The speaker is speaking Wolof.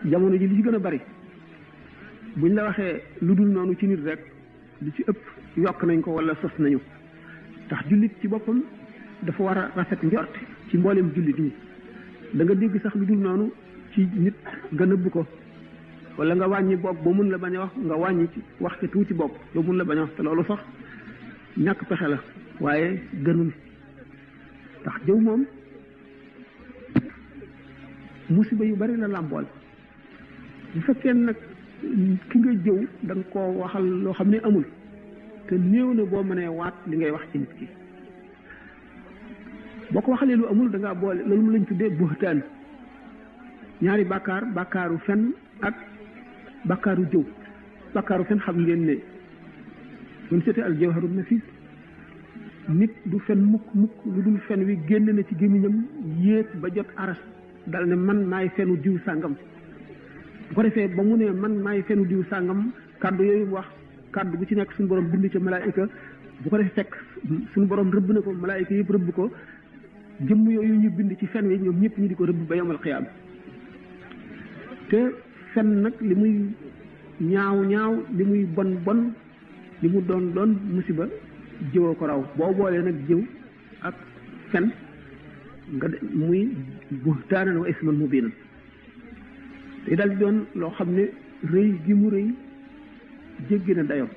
jamono ji li ci gën a bari buñ la waxee lu dul noonu ci nit rek li ci ëpp yokk nañ ko wala sos nañu tax jullit ci boppam dafa war a rafet njort ci mboolem jullit ñi da nga dégg sax lu dul noonu ci nit nga nëbb ko wala nga wàññi bopp ba mun la bañ a wax nga wàññi ci wax ci tuuti bopp ba mun la bañ a wax te loolu sax ñàkk pexe la waaye gënul ndax jëw moom musiba yu bari la làmbool bu fekkee nag ki nga jëw da nga koo waxal loo xam ne amul te néew na boo mënee waat li ngay wax ci nit ki boo ko waxalee lu amul da ngaa boole loolu mu lañ tuddee buhtaan ñaari bàkkaar bàkkaaru fen ak bàkkaaru jëw bàkkaaru fen xam ngeen ne mun seete al jawharu nafis nit du fen mukk mukk lu dul fen wi génn na ci gémmiñam yéeg ba jot aras dal ne man maay fenu diw sàngam bu ko defee ba mu ne man maay fenu diw sàngam kàddu yooyu mu wax kàddu bu ci nekk suñu borom bind ca malaayika bu ko defee fekk suñu borom rëbb na ko malaayika yëpp rëbb ko jëmm yooyu ñu bind ci fen wi ñoom ñëpp ñu di ko rëbb ba yomal xiyaam te fen nag li muy ñaaw ñaaw li muy bon bon li mu doon musiba jëwoo ko raw boo boolee nag jëw ak fen nga muy buhtaanan wa isman mubiinan te daal di doon loo xam ne rëy gi mu rëy jéggi na dayo